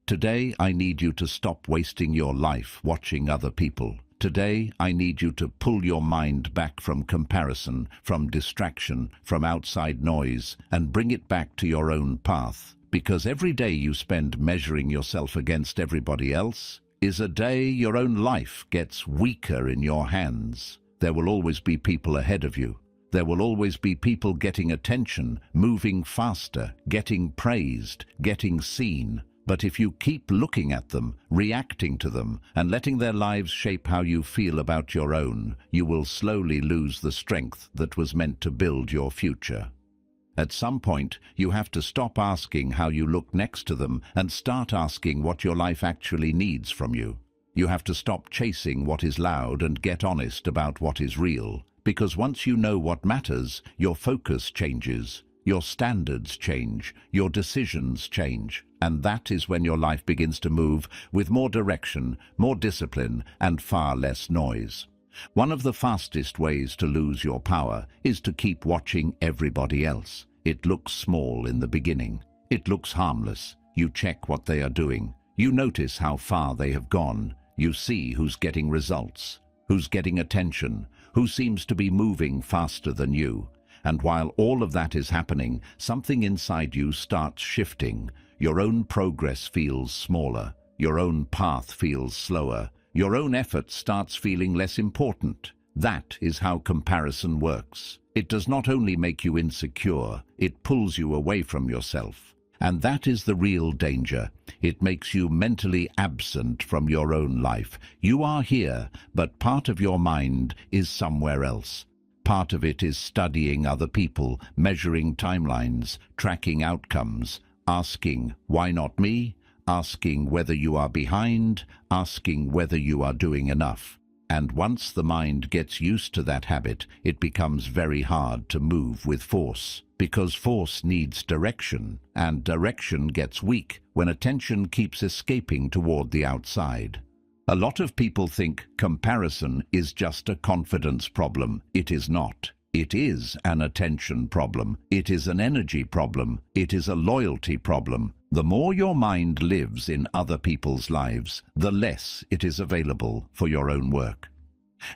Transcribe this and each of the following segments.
Today, I need you to stop wasting your life watching other people. Today, I need you to pull your mind back from comparison, from distraction, from outside noise, and bring it back to your own path. Because every day you spend measuring yourself against everybody else is a day your own life gets weaker in your hands. There will always be people ahead of you. There will always be people getting attention, moving faster, getting praised, getting seen. But if you keep looking at them, reacting to them, and letting their lives shape how you feel about your own, you will slowly lose the strength that was meant to build your future. At some point, you have to stop asking how you look next to them and start asking what your life actually needs from you. You have to stop chasing what is loud and get honest about what is real. Because once you know what matters, your focus changes, your standards change, your decisions change. And that is when your life begins to move with more direction, more discipline, and far less noise. One of the fastest ways to lose your power is to keep watching everybody else. It looks small in the beginning. It looks harmless. You check what they are doing. You notice how far they have gone. You see who's getting results, who's getting attention, who seems to be moving faster than you. And while all of that is happening, something inside you starts shifting. Your own progress feels smaller. Your own path feels slower. Your own effort starts feeling less important. That is how comparison works. It does not only make you insecure, it pulls you away from yourself. And that is the real danger. It makes you mentally absent from your own life. You are here, but part of your mind is somewhere else. Part of it is studying other people, measuring timelines, tracking outcomes, asking, why not me? Asking whether you are behind, asking whether you are doing enough. And once the mind gets used to that habit, it becomes very hard to move with force. Because force needs direction, and direction gets weak when attention keeps escaping toward the outside. A lot of people think comparison is just a confidence problem. It is not. It is an attention problem. It is an energy problem. It is a loyalty problem. The more your mind lives in other people's lives, the less it is available for your own work.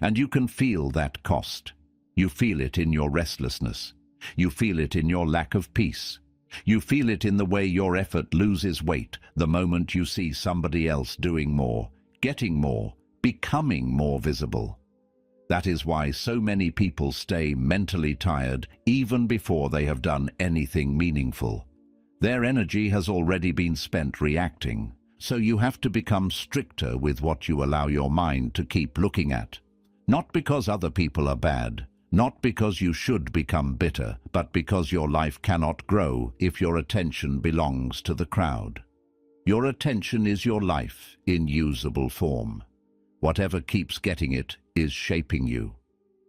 And you can feel that cost. You feel it in your restlessness. You feel it in your lack of peace. You feel it in the way your effort loses weight the moment you see somebody else doing more, getting more, becoming more visible. That is why so many people stay mentally tired even before they have done anything meaningful. Their energy has already been spent reacting, so you have to become stricter with what you allow your mind to keep looking at. Not because other people are bad, not because you should become bitter, but because your life cannot grow if your attention belongs to the crowd. Your attention is your life in usable form. Whatever keeps getting it is shaping you.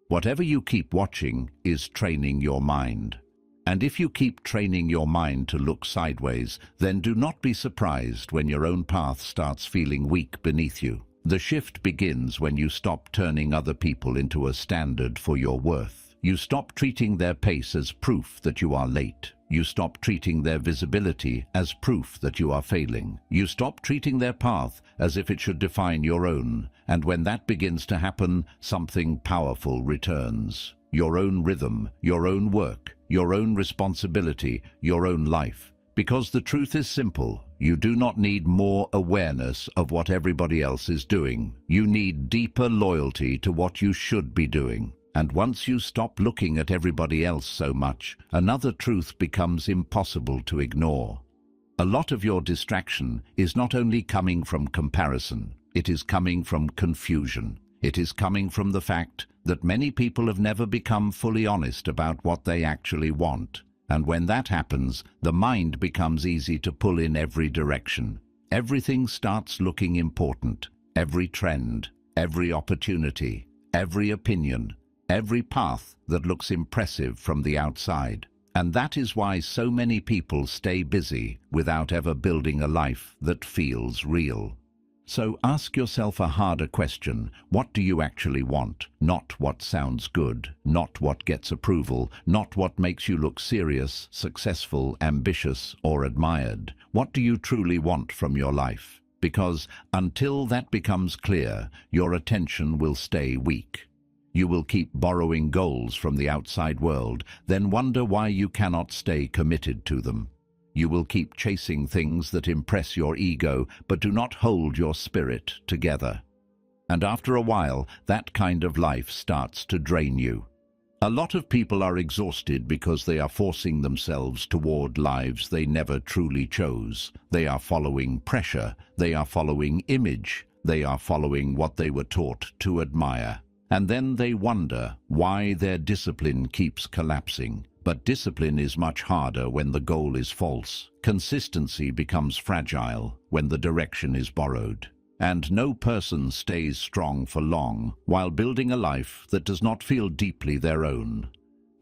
Whatever you keep watching is training your mind. And if you keep training your mind to look sideways, then do not be surprised when your own path starts feeling weak beneath you. The shift begins when you stop turning other people into a standard for your worth. You stop treating their pace as proof that you are late. You stop treating their visibility as proof that you are failing. You stop treating their path as if it should define your own. And when that begins to happen, something powerful returns. Your own rhythm, your own work, your own responsibility, your own life. Because the truth is simple. You do not need more awareness of what everybody else is doing. You need deeper loyalty to what you should be doing. And once you stop looking at everybody else so much, another truth becomes impossible to ignore. A lot of your distraction is not only coming from comparison, it is coming from confusion. It is coming from the fact that many people have never become fully honest about what they actually want. And when that happens, the mind becomes easy to pull in every direction. Everything starts looking important. Every trend, every opportunity, every opinion, every path that looks impressive from the outside. And that is why so many people stay busy without ever building a life that feels real. So ask yourself a harder question. What do you actually want? Not what sounds good, not what gets approval, not what makes you look serious, successful, ambitious, or admired. What do you truly want from your life? Because until that becomes clear, your attention will stay weak. You will keep borrowing goals from the outside world, then wonder why you cannot stay committed to them. You will keep chasing things that impress your ego but do not hold your spirit together. And after a while, that kind of life starts to drain you. A lot of people are exhausted because they are forcing themselves toward lives they never truly chose. They are following pressure, they are following image, they are following what they were taught to admire. And then they wonder why their discipline keeps collapsing. But discipline is much harder when the goal is false. Consistency becomes fragile when the direction is borrowed. And no person stays strong for long while building a life that does not feel deeply their own.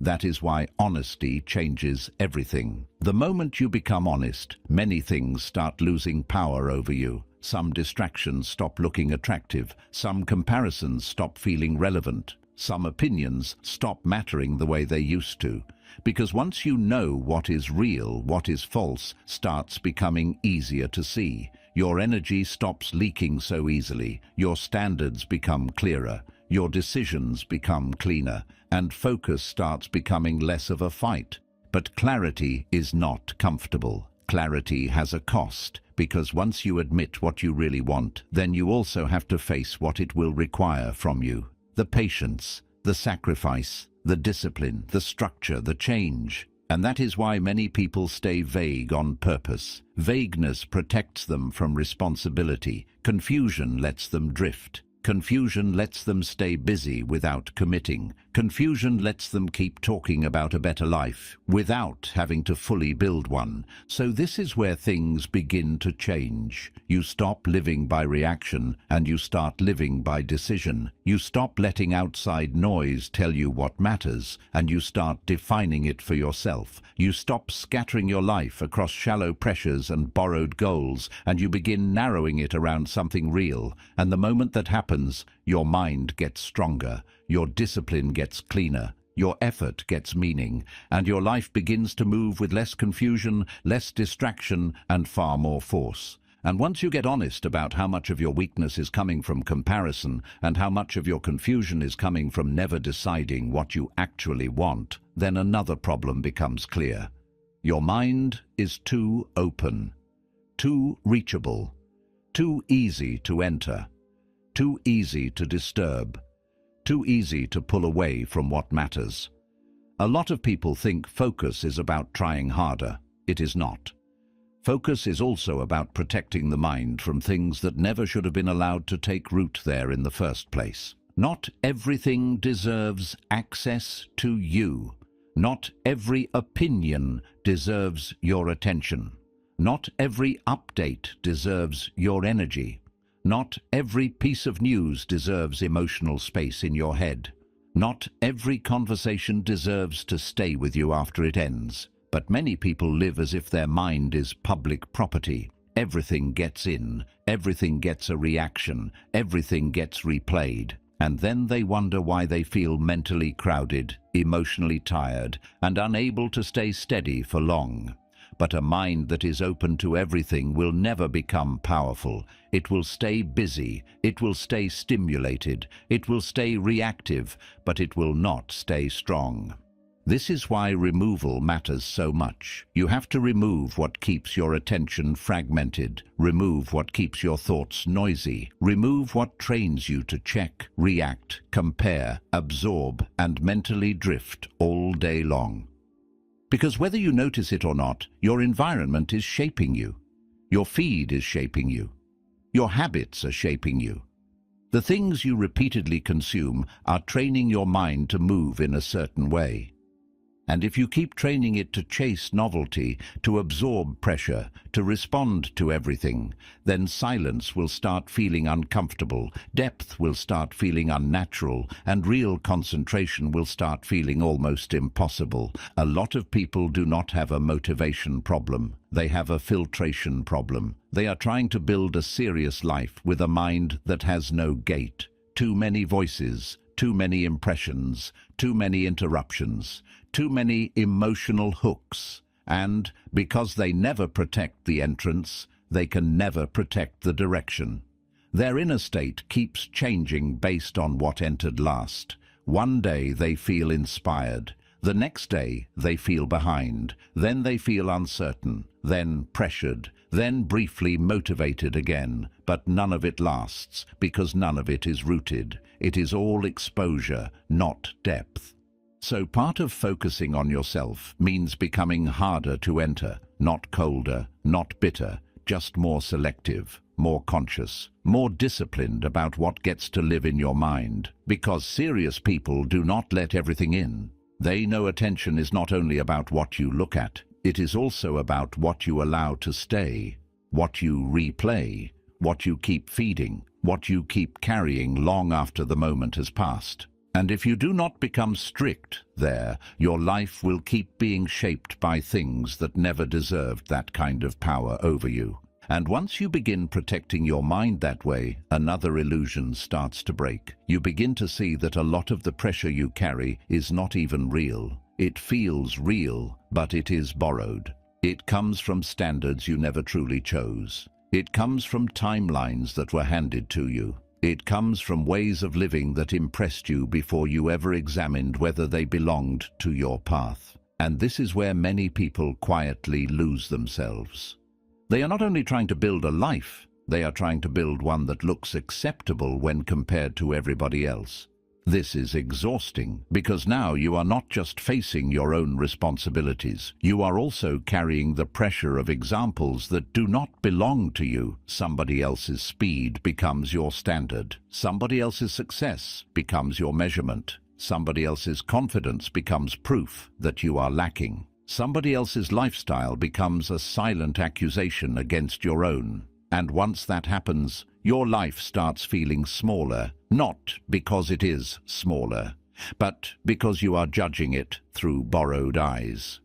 That is why honesty changes everything. The moment you become honest, many things start losing power over you. Some distractions stop looking attractive. Some comparisons stop feeling relevant. Some opinions stop mattering the way they used to. Because once you know what is real, what is false starts becoming easier to see. Your energy stops leaking so easily. Your standards become clearer. Your decisions become cleaner. And focus starts becoming less of a fight. But clarity is not comfortable. Clarity has a cost, because once you admit what you really want, then you also have to face what it will require from you. The patience, the sacrifice, the discipline, the structure, the change. And that is why many people stay vague on purpose. Vagueness protects them from responsibility. Confusion lets them drift. Confusion lets them stay busy without committing. Confusion lets them keep talking about a better life without having to fully build one. So this is where things begin to change. You stop living by reaction and you start living by decision. You stop letting outside noise tell you what matters and you start defining it for yourself. You stop scattering your life across shallow pressures and borrowed goals and you begin narrowing it around something real. And the moment that happens, your mind gets stronger, your discipline gets cleaner, your effort gets meaning, and your life begins to move with less confusion, less distraction, and far more force. And once you get honest about how much of your weakness is coming from comparison and how much of your confusion is coming from never deciding what you actually want, then another problem becomes clear. Your mind is too open, too reachable, too easy to enter, too easy to disturb, too easy to pull away from what matters. A lot of people think focus is about trying harder. It is not. Focus is also about protecting the mind from things that never should have been allowed to take root there in the first place. Not everything deserves access to you. Not every opinion deserves your attention. Not every update deserves your energy. Not every piece of news deserves emotional space in your head. Not every conversation deserves to stay with you after it ends. But many people live as if their mind is public property. Everything gets in, everything gets a reaction, everything gets replayed. And then they wonder why they feel mentally crowded, emotionally tired, and unable to stay steady for long. But a mind that is open to everything will never become powerful. It will stay busy, it will stay stimulated, it will stay reactive, but it will not stay strong. This is why removal matters so much. You have to remove what keeps your attention fragmented, remove what keeps your thoughts noisy, remove what trains you to check, react, compare, absorb, and mentally drift all day long. Because whether you notice it or not, your environment is shaping you. Your feed is shaping you. Your habits are shaping you. The things you repeatedly consume are training your mind to move in a certain way. And if you keep training it to chase novelty, to absorb pressure, to respond to everything, then silence will start feeling uncomfortable, depth will start feeling unnatural, and real concentration will start feeling almost impossible. A lot of people do not have a motivation problem. They have a filtration problem. They are trying to build a serious life with a mind that has no gate. Too many voices, too many impressions, too many interruptions, too many emotional hooks, and because they never protect the entrance, they can never protect the direction. Their inner state keeps changing based on what entered last. One day they feel inspired, the next day they feel behind, then they feel uncertain, then pressured, then briefly motivated again, but none of it lasts because none of it is rooted. It is all exposure, not depth. So part of focusing on yourself means becoming harder to enter, not colder, not bitter, just more selective, more conscious, more disciplined about what gets to live in your mind. Because serious people do not let everything in. They know attention is not only about what you look at, it is also about what you allow to stay, what you replay, what you keep feeding, what you keep carrying long after the moment has passed. And if you do not become strict there, your life will keep being shaped by things that never deserved that kind of power over you. And once you begin protecting your mind that way, another illusion starts to break. You begin to see that a lot of the pressure you carry is not even real. It feels real, but it is borrowed. It comes from standards you never truly chose. It comes from timelines that were handed to you. It comes from ways of living that impressed you before you ever examined whether they belonged to your path. And this is where many people quietly lose themselves. They are not only trying to build a life, they are trying to build one that looks acceptable when compared to everybody else. This is exhausting because now you are not just facing your own responsibilities, you are also carrying the pressure of examples that do not belong to you. Somebody else's speed becomes your standard. Somebody else's success becomes your measurement. Somebody else's confidence becomes proof that you are lacking. Somebody else's lifestyle becomes a silent accusation against your own. And once that happens, your life starts feeling smaller, not because it is smaller, but because you are judging it through borrowed eyes.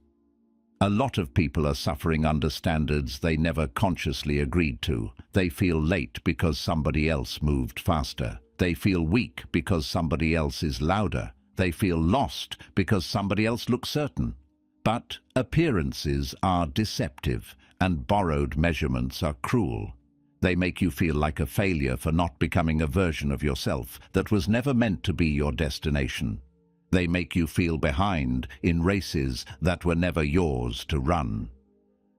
A lot of people are suffering under standards they never consciously agreed to. They feel late because somebody else moved faster. They feel weak because somebody else is louder. They feel lost because somebody else looks certain. But appearances are deceptive, and borrowed measurements are cruel. They make you feel like a failure for not becoming a version of yourself that was never meant to be your destination. They make you feel behind in races that were never yours to run.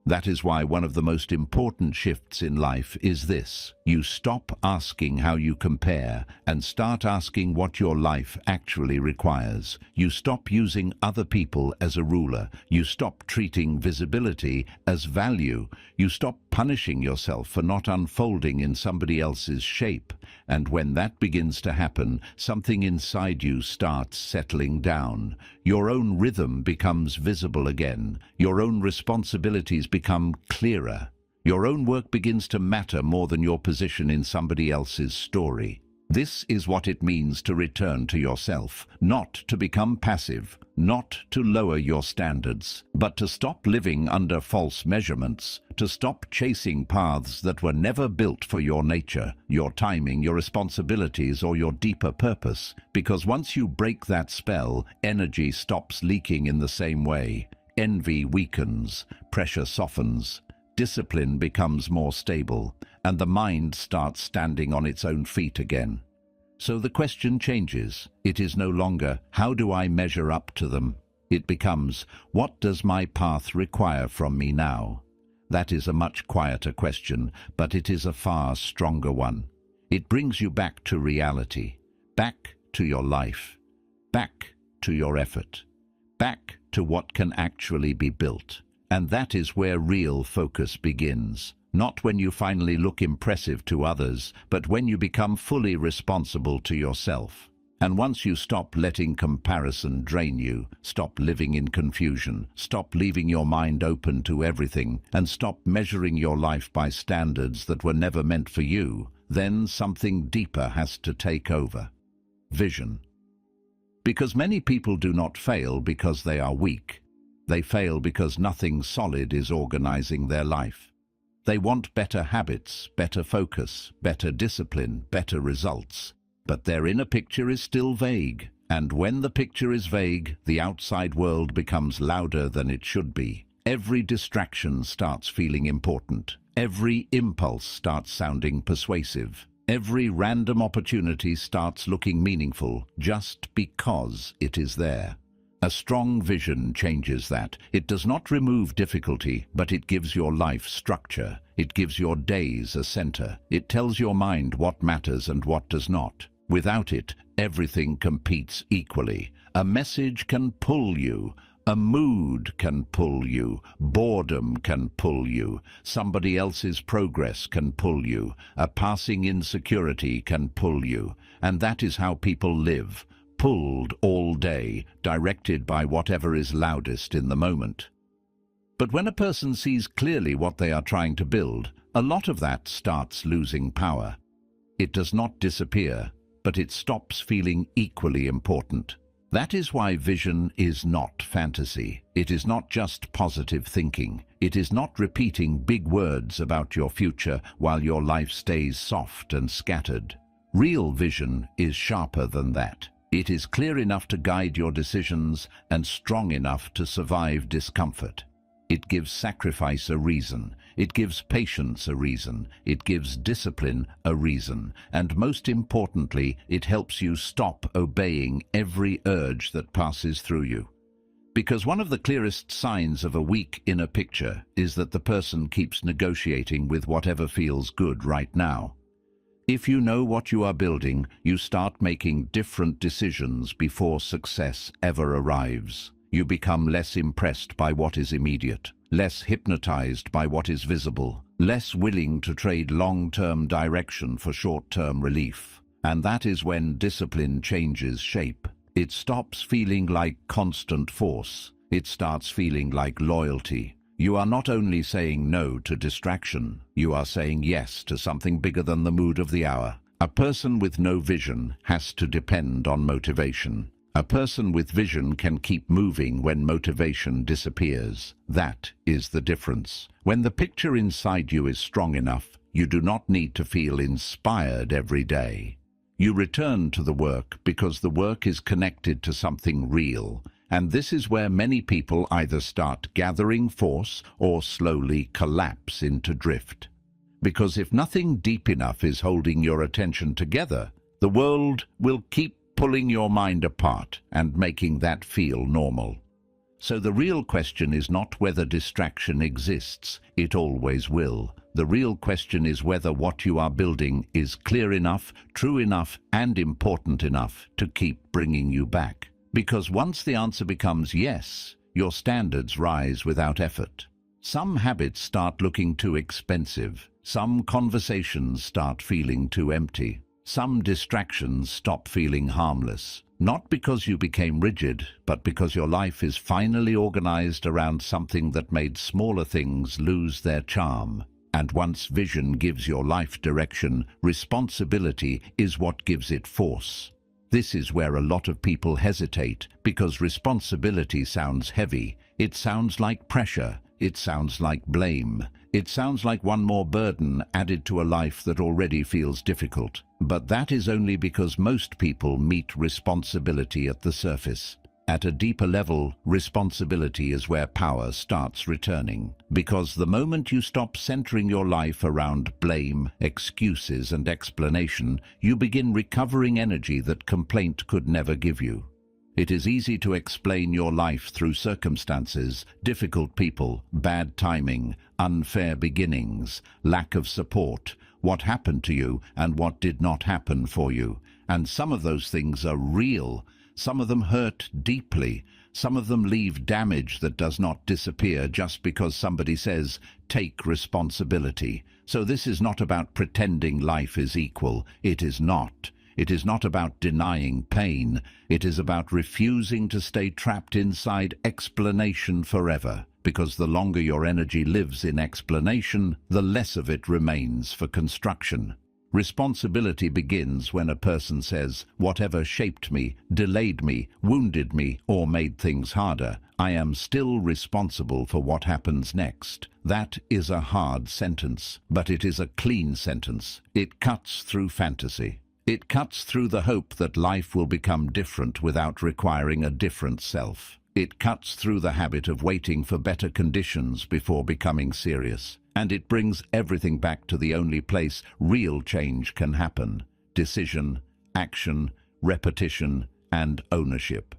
That is why one of the most important shifts in life is this. You stop asking how you compare and start asking what your life actually requires. You stop using other people as a ruler. You stop treating visibility as value. You stop punishing yourself for not unfolding in somebody else's shape. And when that begins to happen, something inside you starts settling down. Your own rhythm becomes visible again. Your own responsibilities become clearer. Your own work begins to matter more than your position in somebody else's story. This is what it means to return to yourself, not to become passive, not to lower your standards, but to stop living under false measurements, to stop chasing paths that were never built for your nature, your timing, your responsibilities, or your deeper purpose. Because once you break that spell, energy stops leaking in the same way. Envy weakens, pressure softens, discipline becomes more stable, and the mind starts standing on its own feet again. So the question changes. It is no longer, how do I measure up to them? It becomes, what does my path require from me now? That is a much quieter question, but it is a far stronger one. It brings you back to reality, back to your life, back to your effort, back to what can actually be built. And that is where real focus begins. Not when you finally look impressive to others, but when you become fully responsible to yourself. And once you stop letting comparison drain you, stop living in confusion, stop leaving your mind open to everything, and stop measuring your life by standards that were never meant for you, then something deeper has to take over. Vision. Because many people do not fail because they are weak. They fail because nothing solid is organizing their life. They want better habits, better focus, better discipline, better results. But their inner picture is still vague. And when the picture is vague, the outside world becomes louder than it should be. Every distraction starts feeling important. Every impulse starts sounding persuasive. Every random opportunity starts looking meaningful just because it is there. A strong vision changes that. It does not remove difficulty, but it gives your life structure. It gives your days a center. It tells your mind what matters and what does not. Without it, everything competes equally. A message can pull you. A mood can pull you. Boredom can pull you. Somebody else's progress can pull you. A passing insecurity can pull you. And that is how people live. Pulled all day, directed by whatever is loudest in the moment. But when a person sees clearly what they are trying to build, a lot of that starts losing power. It does not disappear, but it stops feeling equally important. That is why vision is not fantasy. It is not just positive thinking. It is not repeating big words about your future while your life stays soft and scattered. Real vision is sharper than that. It is clear enough to guide your decisions and strong enough to survive discomfort. It gives sacrifice a reason. It gives patience a reason. It gives discipline a reason. And most importantly, it helps you stop obeying every urge that passes through you. Because one of the clearest signs of a weak inner picture is that the person keeps negotiating with whatever feels good right now. If you know what you are building, you start making different decisions before success ever arrives. You become less impressed by what is immediate, less hypnotized by what is visible, less willing to trade long-term direction for short-term relief. And that is when discipline changes shape. It stops feeling like constant force. It starts feeling like loyalty. You are not only saying no to distraction, you are saying yes to something bigger than the mood of the hour. A person with no vision has to depend on motivation. A person with vision can keep moving when motivation disappears. That is the difference. When the picture inside you is strong enough, you do not need to feel inspired every day. You return to the work because the work is connected to something real. And this is where many people either start gathering force or slowly collapse into drift. Because if nothing deep enough is holding your attention together, the world will keep pulling your mind apart and making that feel normal. So the real question is not whether distraction exists. It always will. The real question is whether what you are building is clear enough, true enough, and important enough to keep bringing you back. Because once the answer becomes yes, your standards rise without effort. Some habits start looking too expensive. Some conversations start feeling too empty. Some distractions stop feeling harmless. Not because you became rigid, but because your life is finally organized around something that made smaller things lose their charm. And once vision gives your life direction, responsibility is what gives it force. This is where a lot of people hesitate, because responsibility sounds heavy. It sounds like pressure. It sounds like blame. It sounds like one more burden added to a life that already feels difficult. But that is only because most people meet responsibility at the surface. At a deeper level, responsibility is where power starts returning. Because the moment you stop centering your life around blame, excuses, and explanation, you begin recovering energy that complaint could never give you. It is easy to explain your life through circumstances, difficult people, bad timing, unfair beginnings, lack of support, what happened to you and what did not happen for you. And some of those things are real. Some of them hurt deeply. Some of them leave damage that does not disappear just because somebody says, take responsibility. So this is not about pretending life is equal. It is not. It is not about denying pain. It is about refusing to stay trapped inside explanation forever, because the longer your energy lives in explanation, the less of it remains for construction. Responsibility begins when a person says, "Whatever shaped me, delayed me, wounded me, or made things harder, I am still responsible for what happens next." That is a hard sentence, but it is a clean sentence. It cuts through fantasy. It cuts through the hope that life will become different without requiring a different self. It cuts through the habit of waiting for better conditions before becoming serious. And it brings everything back to the only place real change can happen: decision, action, repetition, and ownership.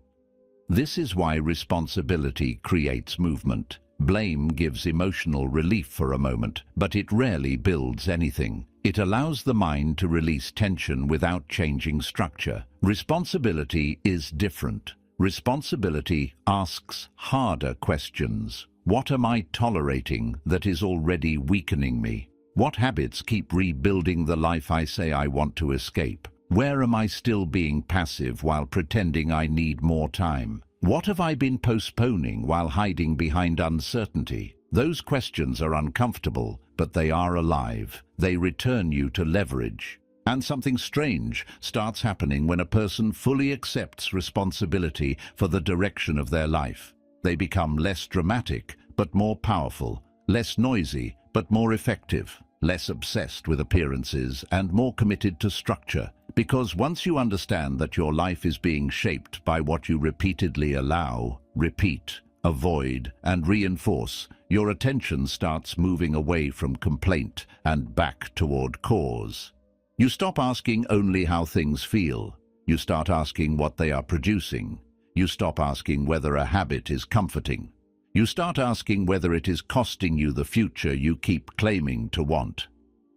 This is why responsibility creates movement. Blame gives emotional relief for a moment, but it rarely builds anything. It allows the mind to release tension without changing structure. Responsibility is different. Responsibility asks harder questions. What am I tolerating that is already weakening me? What habits keep rebuilding the life I say I want to escape? Where am I still being passive while pretending I need more time? What have I been postponing while hiding behind uncertainty? Those questions are uncomfortable, but they are alive. They return you to leverage. And something strange starts happening when a person fully accepts responsibility for the direction of their life. They become less dramatic, but more powerful, less noisy, but more effective, less obsessed with appearances and more committed to structure. Because once you understand that your life is being shaped by what you repeatedly allow, repeat, avoid, and reinforce, your attention starts moving away from complaint and back toward cause. You stop asking only how things feel. You start asking what they are producing. You stop asking whether a habit is comforting. You start asking whether it is costing you the future you keep claiming to want.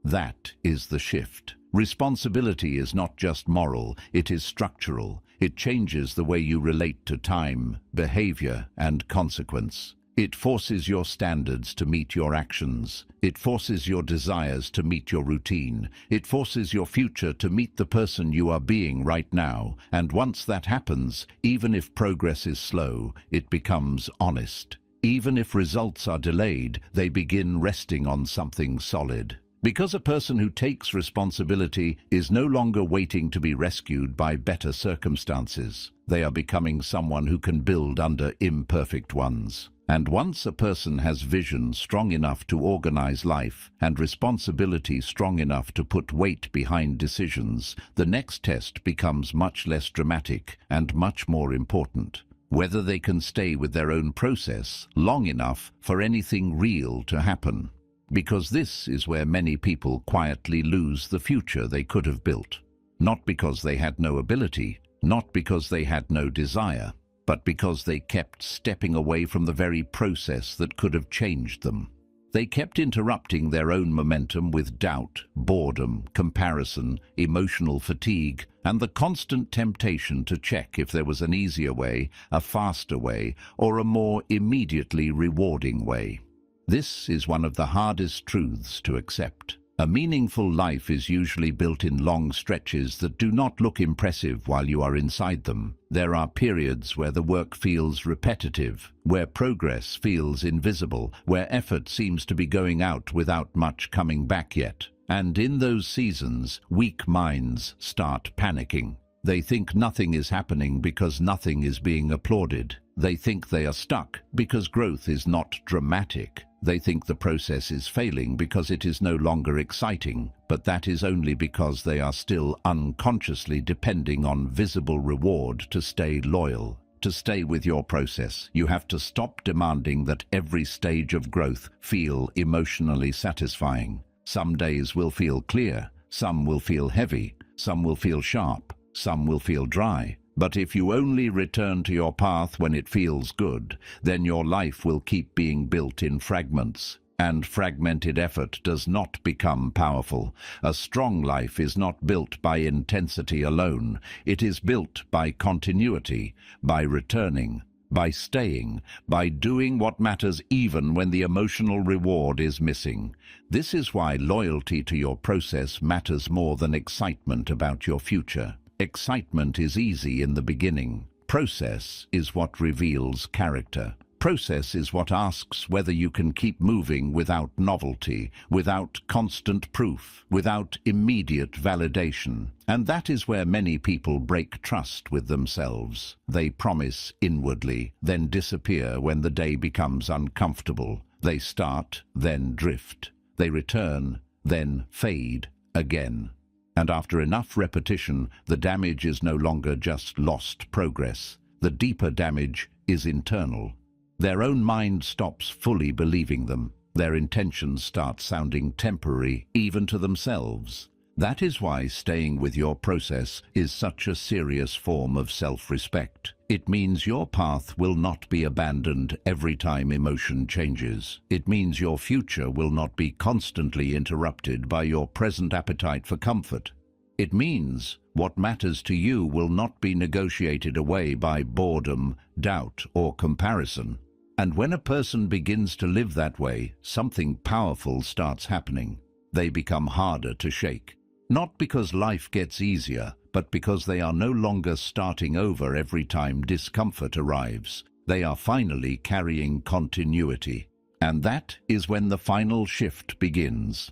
That is the shift. Responsibility is not just moral, it is structural. It changes the way you relate to time, behavior, and consequence. It forces your standards to meet your actions. It forces your desires to meet your routine. It forces your future to meet the person you are being right now. And once that happens, even if progress is slow, it becomes honest. Even if results are delayed, they begin resting on something solid. Because a person who takes responsibility is no longer waiting to be rescued by better circumstances. They are becoming someone who can build under imperfect ones. And once a person has vision strong enough to organize life and responsibility strong enough to put weight behind decisions, the next test becomes much less dramatic and much more important. Whether they can stay with their own process long enough for anything real to happen. Because this is where many people quietly lose the future they could have built. Not because they had no ability, not because they had no desire, but because they kept stepping away from the very process that could have changed them. They kept interrupting their own momentum with doubt, boredom, comparison, emotional fatigue, and the constant temptation to check if there was an easier way, a faster way, or a more immediately rewarding way. This is one of the hardest truths to accept. A meaningful life is usually built in long stretches that do not look impressive while you are inside them. There are periods where the work feels repetitive, where progress feels invisible, where effort seems to be going out without much coming back yet. And in those seasons, weak minds start panicking. They think nothing is happening because nothing is being applauded. They think they are stuck because growth is not dramatic. They think the process is failing because it is no longer exciting, but that is only because they are still unconsciously depending on visible reward to stay loyal. To stay with your process, you have to stop demanding that every stage of growth feel emotionally satisfying. Some days will feel clear, some will feel heavy, some will feel sharp, some will feel dry. But if you only return to your path when it feels good, then your life will keep being built in fragments. And fragmented effort does not become powerful. A strong life is not built by intensity alone. It is built by continuity, by returning, by staying, by doing what matters even when the emotional reward is missing. This is why loyalty to your process matters more than excitement about your future. Excitement is easy in the beginning. Process is what reveals character. Process is what asks whether you can keep moving without novelty, without constant proof, without immediate validation. And that is where many people break trust with themselves. They promise inwardly, then disappear when the day becomes uncomfortable. They start, then drift. They return, then fade again. And after enough repetition, the damage is no longer just lost progress. The deeper damage is internal. Their own mind stops fully believing them. Their intentions start sounding temporary, even to themselves. That is why staying with your process is such a serious form of self-respect. It means your path will not be abandoned every time emotion changes. It means your future will not be constantly interrupted by your present appetite for comfort. It means what matters to you will not be negotiated away by boredom, doubt, or comparison. And when a person begins to live that way, something powerful starts happening. They become harder to shake. Not because life gets easier, but because they are no longer starting over every time discomfort arrives. They are finally carrying continuity. And that is when the final shift begins.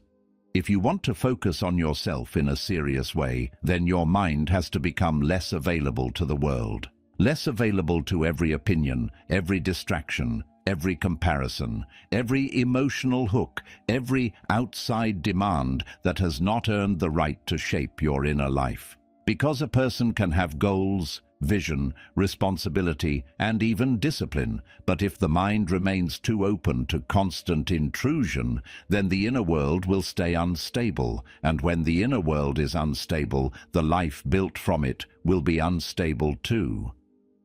If you want to focus on yourself in a serious way, then your mind has to become less available to the world. Less available to every opinion, every distraction, every comparison, every emotional hook, every outside demand that has not earned the right to shape your inner life. Because a person can have goals, vision, responsibility, and even discipline, but if the mind remains too open to constant intrusion, then the inner world will stay unstable, and when the inner world is unstable, the life built from it will be unstable too.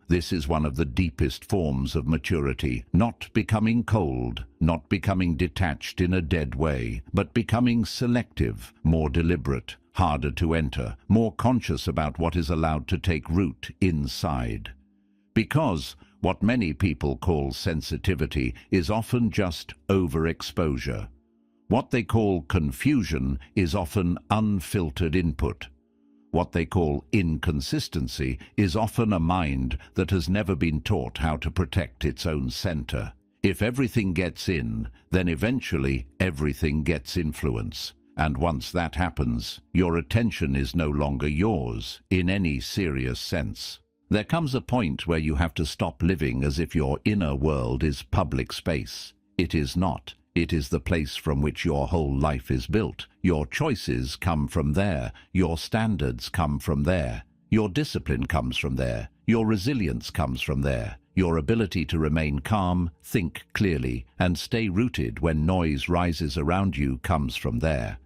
This is one of the deepest forms of maturity, not becoming cold, not becoming detached in a dead way, but becoming selective, more deliberate, harder to enter, more conscious about what is allowed to take root inside. Because what many people call sensitivity is often just overexposure. What they call confusion is often unfiltered input. What they call inconsistency is often a mind that has never been taught how to protect its own center. If everything gets in, then eventually everything gets influence. And once that happens, your attention is no longer yours in any serious sense. There comes a point where you have to stop living as if your inner world is public space. It is not. It is the place from which your whole life is built. Your choices come from there. Your standards come from there. Your discipline comes from there. Your resilience comes from there. Your ability to remain calm, think clearly, and stay rooted when noise rises around you comes from there.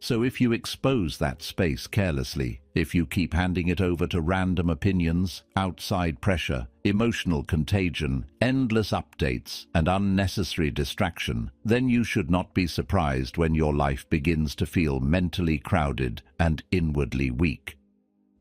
So if you expose that space carelessly, if you keep handing it over to random opinions, outside pressure, emotional contagion, endless updates, and unnecessary distraction, then you should not be surprised when your life begins to feel mentally crowded and inwardly weak.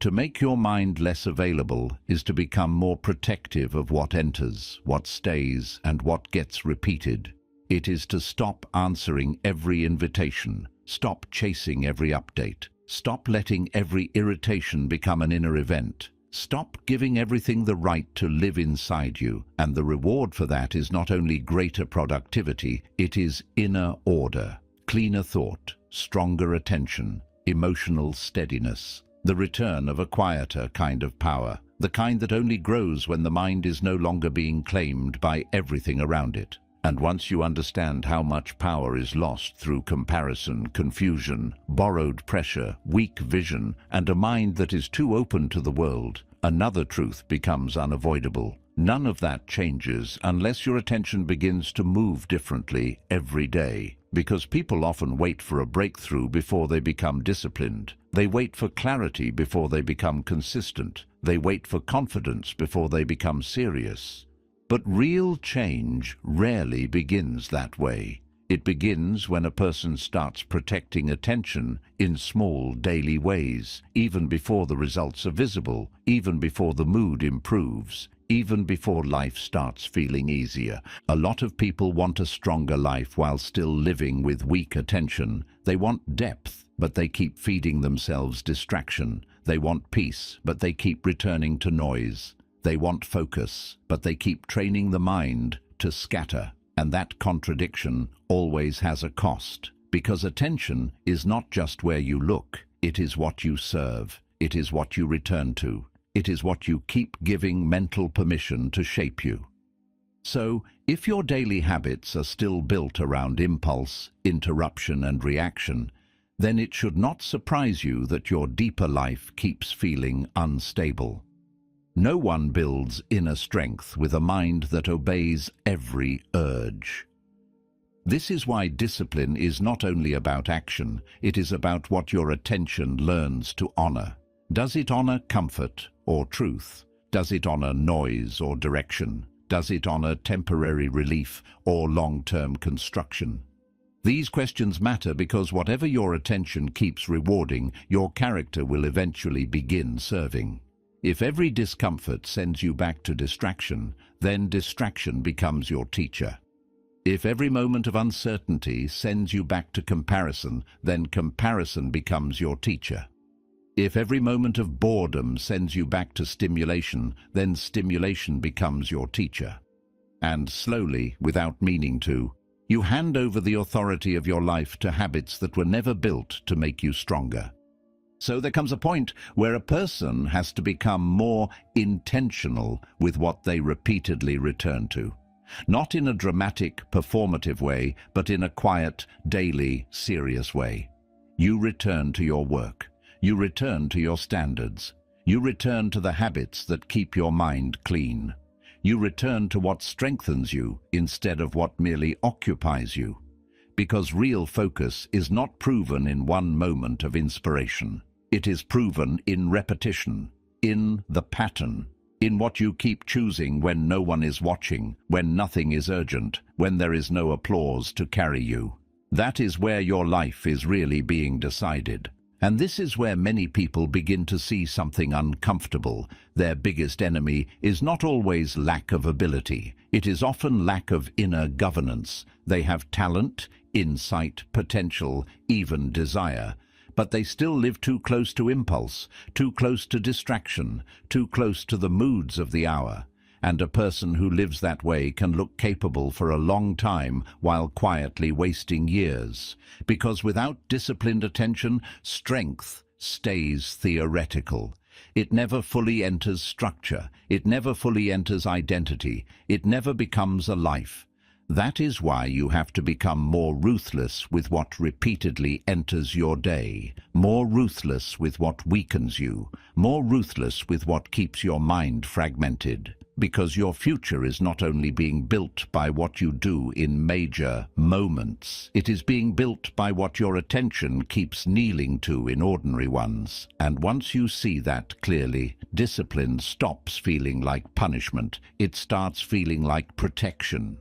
To make your mind less available is to become more protective of what enters, what stays, and what gets repeated. It is to stop answering every invitation. Stop chasing every update. Stop letting every irritation become an inner event. Stop giving everything the right to live inside you, and the reward for that is not only greater productivity, it is inner order, cleaner thought, stronger attention, emotional steadiness, the return of a quieter kind of power, the kind that only grows when the mind is no longer being claimed by everything around it. And once you understand how much power is lost through comparison, confusion, borrowed pressure, weak vision, and a mind that is too open to the world, another truth becomes unavoidable. None of that changes unless your attention begins to move differently every day. Because people often wait for a breakthrough before they become disciplined. They wait for clarity before they become consistent. They wait for confidence before they become serious. But real change rarely begins that way. It begins when a person starts protecting attention in small daily ways, even before the results are visible, even before the mood improves, even before life starts feeling easier. A lot of people want a stronger life while still living with weak attention. They want depth, but they keep feeding themselves distraction. They want peace, but they keep returning to noise. They want focus, but they keep training the mind to scatter. And that contradiction always has a cost, because attention is not just where you look, it is what you serve, it is what you return to, it is what you keep giving mental permission to shape you. So, if your daily habits are still built around impulse, interruption and reaction, then it should not surprise you that your deeper life keeps feeling unstable. No one builds inner strength with a mind that obeys every urge. This is why discipline is not only about action, it is about what your attention learns to honor. Does it honor comfort or truth? Does it honor noise or direction? Does it honor temporary relief or long-term construction? These questions matter because whatever your attention keeps rewarding, your character will eventually begin serving. If every discomfort sends you back to distraction, then distraction becomes your teacher. If every moment of uncertainty sends you back to comparison, then comparison becomes your teacher. If every moment of boredom sends you back to stimulation, then stimulation becomes your teacher. And slowly, without meaning to, you hand over the authority of your life to habits that were never built to make you stronger. So there comes a point where a person has to become more intentional with what they repeatedly return to. Not in a dramatic, performative way, but in a quiet, daily, serious way. You return to your work. You return to your standards. You return to the habits that keep your mind clean. You return to what strengthens you instead of what merely occupies you. Because real focus is not proven in one moment of inspiration. It is proven in repetition, in the pattern, in what you keep choosing when no one is watching, when nothing is urgent, when there is no applause to carry you. That is where your life is really being decided. And this is where many people begin to see something uncomfortable. Their biggest enemy is not always lack of ability. It is often lack of inner governance. They have talent, insight, potential, even desire. But they still live too close to impulse, too close to distraction, too close to the moods of the hour. And a person who lives that way can look capable for a long time while quietly wasting years. Because without disciplined attention, strength stays theoretical. It never fully enters structure. It never fully enters identity. It never becomes a life. That is why you have to become more ruthless with what repeatedly enters your day, more ruthless with what weakens you, more ruthless with what keeps your mind fragmented. Because your future is not only being built by what you do in major moments, it is being built by what your attention keeps kneeling to in ordinary ones. And once you see that clearly, discipline stops feeling like punishment. It starts feeling like protection.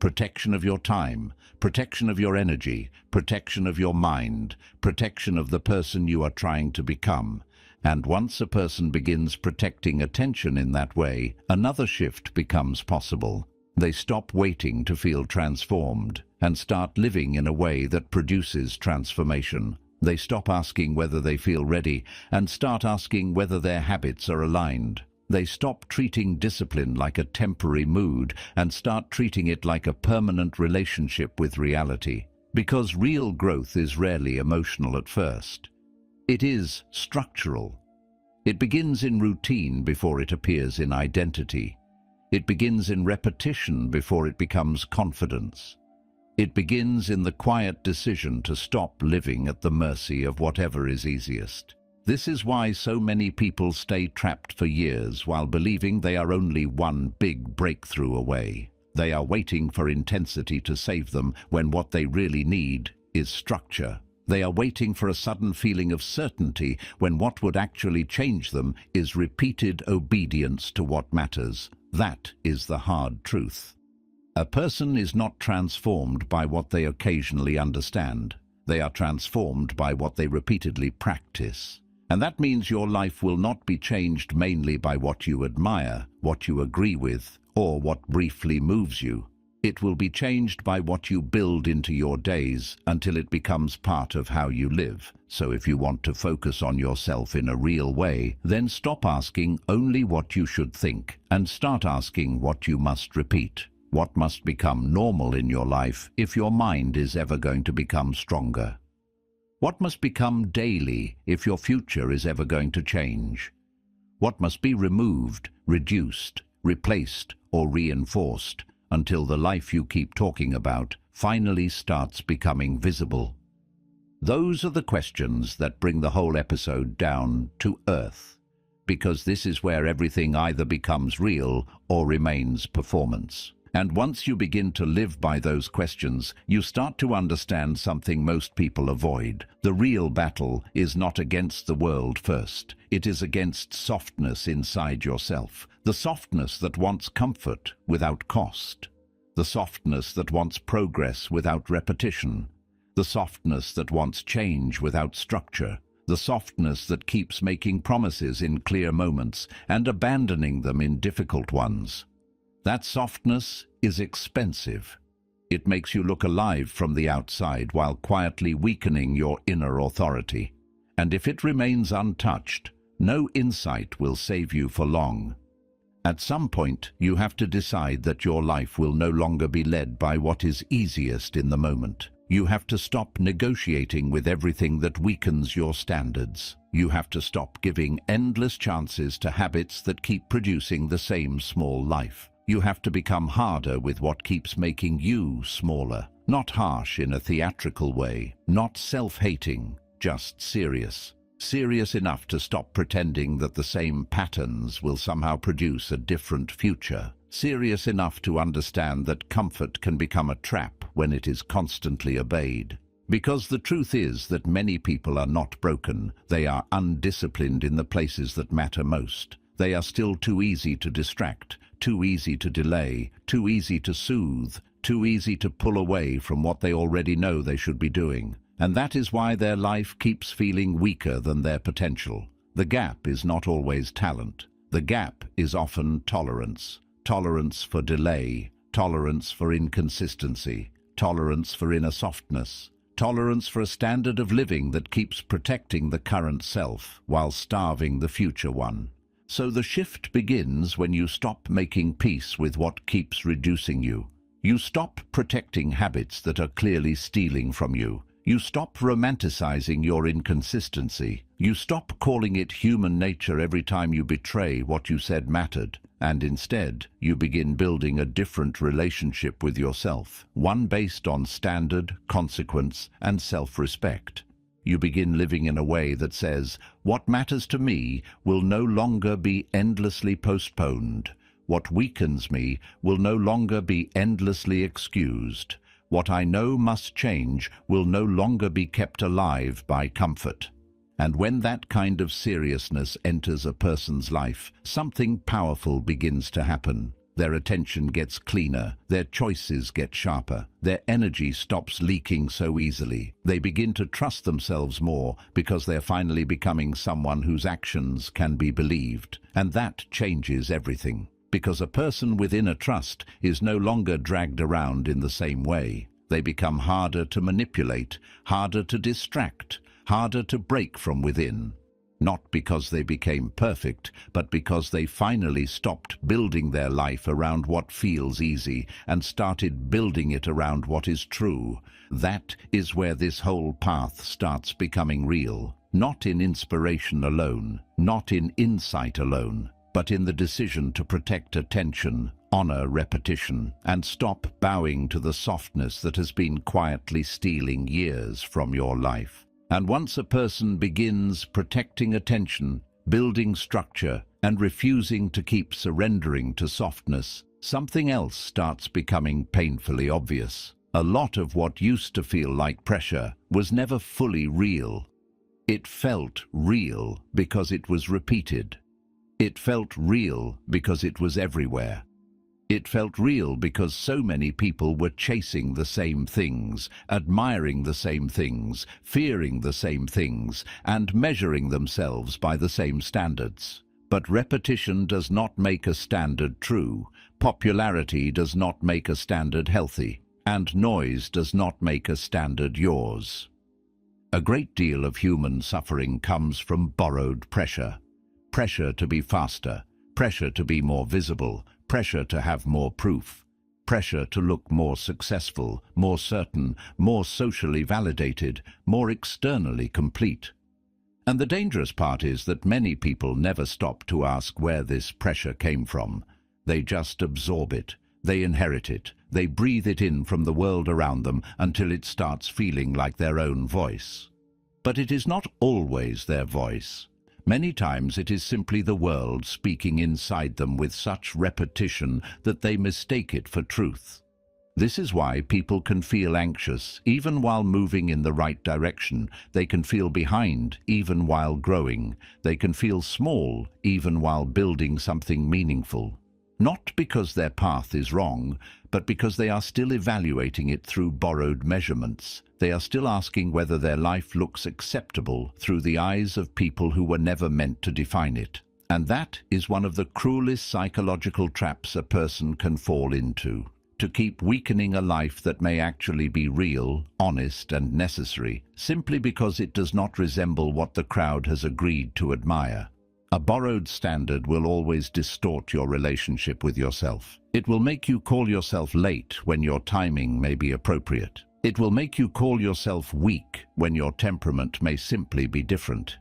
Protection of your time, protection of your energy, protection of your mind, protection of the person you are trying to become. And once a person begins protecting attention in that way, another shift becomes possible. They stop waiting to feel transformed and start living in a way that produces transformation. They stop asking whether they feel ready and start asking whether their habits are aligned. They stop treating discipline like a temporary mood and start treating it like a permanent relationship with reality. Because real growth is rarely emotional at first. It is structural. It begins in routine before it appears in identity. It begins in repetition before it becomes confidence. It begins in the quiet decision to stop living at the mercy of whatever is easiest. This is why so many people stay trapped for years while believing they are only one big breakthrough away. They are waiting for intensity to save them when what they really need is structure. They are waiting for a sudden feeling of certainty when what would actually change them is repeated obedience to what matters. That is the hard truth. A person is not transformed by what they occasionally understand. They are transformed by what they repeatedly practice. And that means your life will not be changed mainly by what you admire, what you agree with, or what briefly moves you. It will be changed by what you build into your days until it becomes part of how you live. So if you want to focus on yourself in a real way, then stop asking only what you should think and start asking what you must repeat. What must become normal in your life if your mind is ever going to become stronger? What must become daily if your future is ever going to change? What must be removed, reduced, replaced, or reinforced until the life you keep talking about finally starts becoming visible? Those are the questions that bring the whole episode down to earth, because this is where everything either becomes real or remains performance. And once you begin to live by those questions, you start to understand something most people avoid. The real battle is not against the world first. It is against softness inside yourself. The softness that wants comfort without cost. The softness that wants progress without repetition. The softness that wants change without structure. The softness that keeps making promises in clear moments and abandoning them in difficult ones. That softness is expensive. It makes you look alive from the outside while quietly weakening your inner authority. And if it remains untouched, no insight will save you for long. At some point, you have to decide that your life will no longer be led by what is easiest in the moment. You have to stop negotiating with everything that weakens your standards. You have to stop giving endless chances to habits that keep producing the same small life. You have to become harder with what keeps making you smaller. Not harsh in a theatrical way, not self-hating, just serious. Serious enough to stop pretending that the same patterns will somehow produce a different future. Serious enough to understand that comfort can become a trap when it is constantly obeyed. Because the truth is that many people are not broken, they are undisciplined in the places that matter most. They are still too easy to distract, too easy to delay, too easy to soothe, too easy to pull away from what they already know they should be doing. And that is why their life keeps feeling weaker than their potential. The gap is not always talent. The gap is often tolerance. Tolerance for delay, tolerance for inconsistency, tolerance for inner softness, tolerance for a standard of living that keeps protecting the current self while starving the future one. So the shift begins when you stop making peace with what keeps reducing you. You stop protecting habits that are clearly stealing from you. You stop romanticizing your inconsistency. You stop calling it human nature every time you betray what you said mattered. And instead, you begin building a different relationship with yourself, one based on standard, consequence, and self-respect. You begin living in a way that says, what matters to me will no longer be endlessly postponed. What weakens me will no longer be endlessly excused. What I know must change will no longer be kept alive by comfort. And when that kind of seriousness enters a person's life, something powerful begins to happen. Their attention gets cleaner, their choices get sharper, their energy stops leaking so easily. They begin to trust themselves more because they're finally becoming someone whose actions can be believed. And that changes everything. Because a person with inner trust is no longer dragged around in the same way. They become harder to manipulate, harder to distract, harder to break from within. Not because they became perfect, but because they finally stopped building their life around what feels easy and started building it around what is true. That is where this whole path starts becoming real. Not in inspiration alone, not in insight alone, but in the decision to protect attention, honor repetition, and stop bowing to the softness that has been quietly stealing years from your life. And once a person begins protecting attention, building structure, and refusing to keep surrendering to softness, something else starts becoming painfully obvious. A lot of what used to feel like pressure was never fully real. It felt real because it was repeated. It felt real because it was everywhere. It felt real because so many people were chasing the same things, admiring the same things, fearing the same things, and measuring themselves by the same standards. But repetition does not make a standard true, popularity does not make a standard healthy, and noise does not make a standard yours. A great deal of human suffering comes from borrowed pressure. Pressure to be faster, pressure to be more visible, pressure to have more proof, pressure to look more successful, more certain, more socially validated, more externally complete. And the dangerous part is that many people never stop to ask where this pressure came from. They just absorb it, they inherit it, they breathe it in from the world around them until it starts feeling like their own voice. But it is not always their voice. Many times it is simply the world speaking inside them with such repetition that they mistake it for truth. This is why people can feel anxious even while moving in the right direction. They can feel behind even while growing. They can feel small even while building something meaningful. Not because their path is wrong, but because they are still evaluating it through borrowed measurements. They are still asking whether their life looks acceptable through the eyes of people who were never meant to define it. And that is one of the cruelest psychological traps a person can fall into. To keep weakening a life that may actually be real, honest, and necessary, simply because it does not resemble what the crowd has agreed to admire. A borrowed standard will always distort your relationship with yourself. It will make you call yourself late when your timing may be appropriate. It will make you call yourself weak when your temperament may simply be different.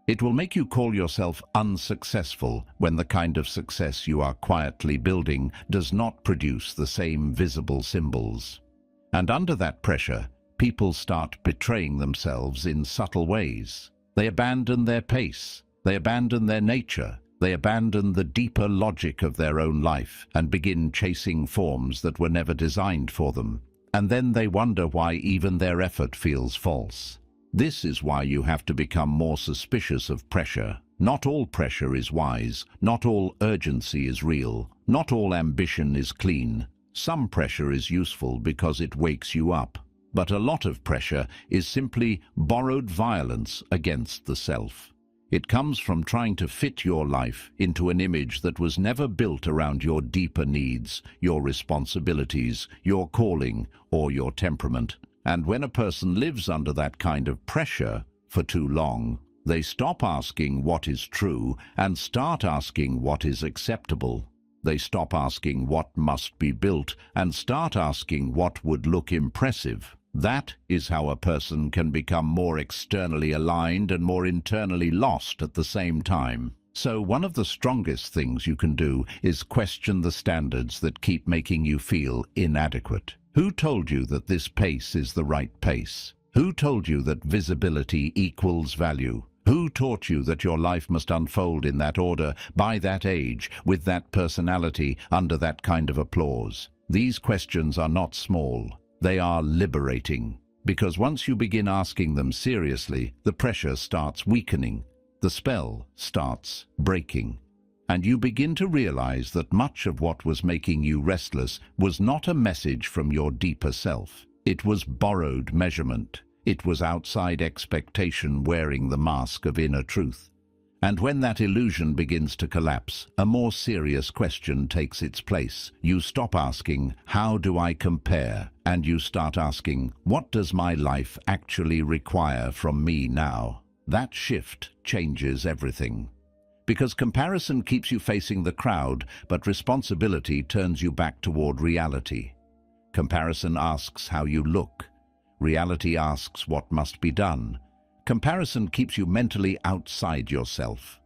It will make you call yourself unsuccessful when the kind of success you are quietly building does not produce the same visible symbols. And under that pressure, people start betraying themselves in subtle ways. They abandon their pace. They abandon their nature, they abandon the deeper logic of their own life and begin chasing forms that were never designed for them. And then they wonder why even their effort feels false. This is why you have to become more suspicious of pressure. Not all pressure is wise, not all urgency is real, not all ambition is clean. Some pressure is useful because it wakes you up, but a lot of pressure is simply borrowed violence against the self. It comes from trying to fit your life into an image that was never built around your deeper needs, your responsibilities, your calling, or your temperament. And when a person lives under that kind of pressure for too long, they stop asking what is true and start asking what is acceptable. They stop asking what must be built and start asking what would look impressive. That is how a person can become more externally aligned and more internally lost at the same time. So one of the strongest things you can do is question the standards that keep making you feel inadequate. Who told you that this pace is the right pace? Who told you that visibility equals value? Who taught you that your life must unfold in that order, by that age, with that personality, under that kind of applause? These questions are not small. They are liberating, because once you begin asking them seriously, the pressure starts weakening, the spell starts breaking, and you begin to realize that much of what was making you restless was not a message from your deeper self. It was borrowed measurement. It was outside expectation wearing the mask of inner truth. And when that illusion begins to collapse, a more serious question takes its place. You stop asking, "How do I compare?" and you start asking, "What does my life actually require from me now?" That shift changes everything. Because comparison keeps you facing the crowd, but responsibility turns you back toward reality. Comparison asks how you look. Reality asks what must be done. Comparison keeps you mentally outside yourself.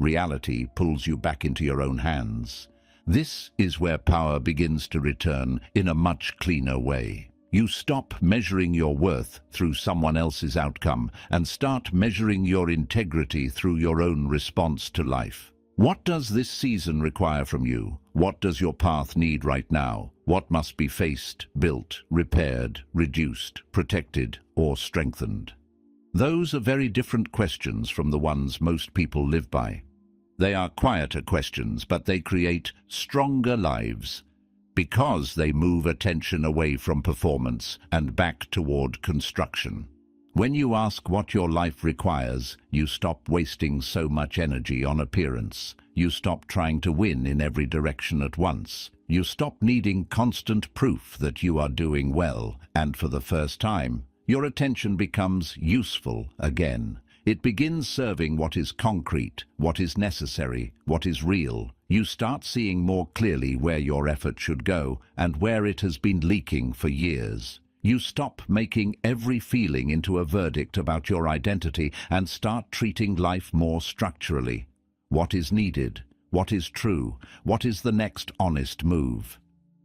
Reality pulls you back into your own hands. This is where power begins to return in a much cleaner way. You stop measuring your worth through someone else's outcome and start measuring your integrity through your own response to life. What does this season require from you? What does your path need right now? What must be faced, built, repaired, reduced, protected, or strengthened? Those are very different questions from the ones most people live by. They are quieter questions, but they create stronger lives. because they move attention away from performance and back toward construction. When you ask what your life requires, you stop wasting so much energy on appearance. You stop trying to win in every direction at once. You stop needing constant proof that you are doing well, and for the first time, your attention becomes useful again. It begins serving what is concrete, what is necessary, what is real. You start seeing more clearly where your effort should go and where it has been leaking for years. You stop making every feeling into a verdict about your identity and start treating life more structurally. What is needed? What is true? What is the next honest move?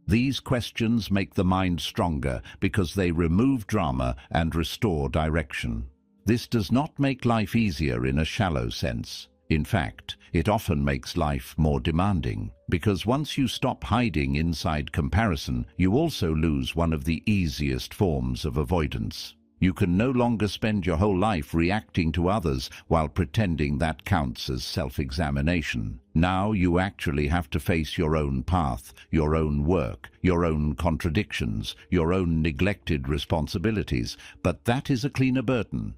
These questions make the mind stronger because they remove drama and restore direction. This does not make life easier in a shallow sense. In fact, it often makes life more demanding, because once you stop hiding inside comparison, you also lose one of the easiest forms of avoidance. You can no longer spend your whole life reacting to others while pretending that counts as self-examination. Now you actually have to face your own path, your own work, your own contradictions, your own neglected responsibilities. But that is a cleaner burden.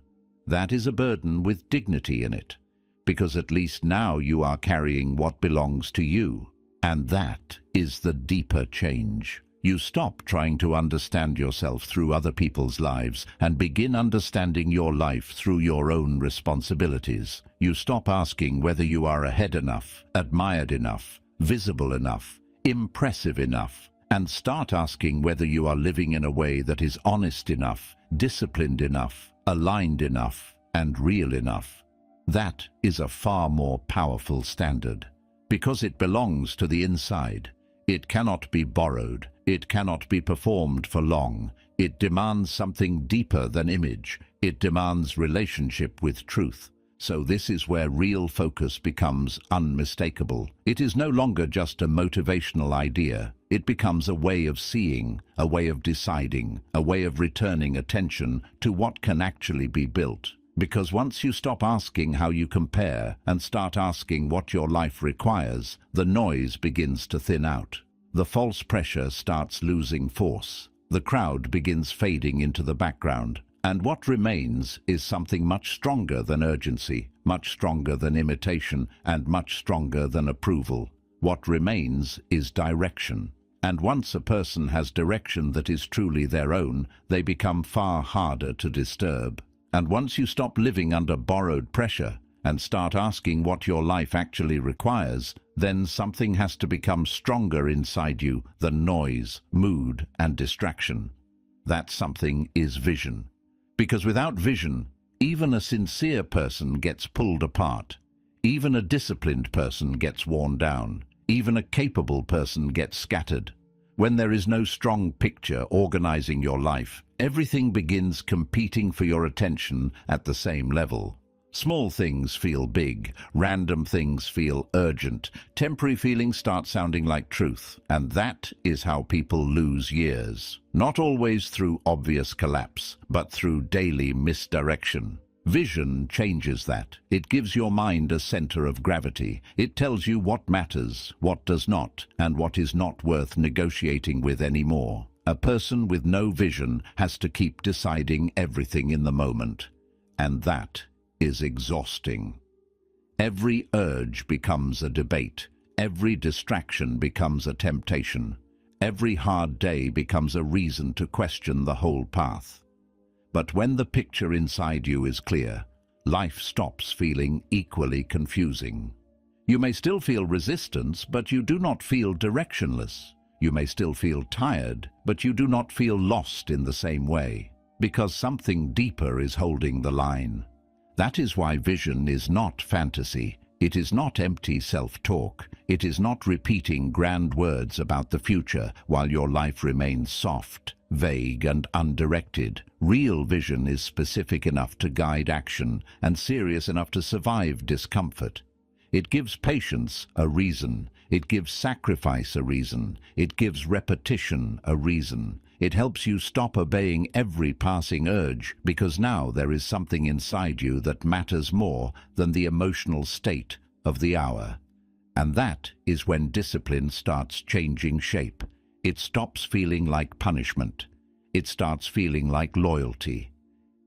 That is a burden with dignity in it, because at least now you are carrying what belongs to you. And that is the deeper change. You stop trying to understand yourself through other people's lives and begin understanding your life through your own responsibilities. You stop asking whether you are ahead enough, admired enough, visible enough, impressive enough, and start asking whether you are living in a way that is honest enough, disciplined enough, aligned enough, and real enough. That is a far more powerful standard, because it belongs to the inside. It cannot be borrowed. It cannot be performed for long. It demands something deeper than image. It demands relationship with truth. So this is where real focus becomes unmistakable. It is no longer just a motivational idea. It becomes a way of seeing, a way of deciding, a way of returning attention to what can actually be built. Because once you stop asking how you compare and start asking what your life requires, the noise begins to thin out. The false pressure starts losing force. The crowd begins fading into the background. And what remains is something much stronger than urgency, much stronger than imitation, and much stronger than approval. What remains is direction. And once a person has direction that is truly their own, they become far harder to disturb. And once you stop living under borrowed pressure and start asking what your life actually requires, then something has to become stronger inside you than noise, mood, and distraction. That something is vision. Because without vision, even a sincere person gets pulled apart. Even a disciplined person gets worn down. Even a capable person gets scattered. When there is no strong picture organizing your life, everything begins competing for your attention at the same level. Small things feel big, random things feel urgent, temporary feelings start sounding like truth, and that is how people lose years. Not always through obvious collapse, but through daily misdirection. Vision changes that. It gives your mind a center of gravity. It tells you what matters, what does not, and what is not worth negotiating with anymore. A person with no vision has to keep deciding everything in the moment, and that is exhausting. Every urge becomes a debate. Every distraction becomes a temptation. Every hard day becomes a reason to question the whole path. But when the picture inside you is clear, life stops feeling equally confusing. You may still feel resistance, but you do not feel directionless. You may still feel tired, but you do not feel lost in the same way, because something deeper is holding the line. That is why vision is not fantasy. It is not empty self-talk. It is not repeating grand words about the future while your life remains soft, vague, and undirected. Real vision is specific enough to guide action and serious enough to survive discomfort. It gives patience a reason. It gives sacrifice a reason. It gives repetition a reason. It helps you stop obeying every passing urge, because now there is something inside you that matters more than the emotional state of the hour. And that is when discipline starts changing shape. It stops feeling like punishment. It starts feeling like loyalty.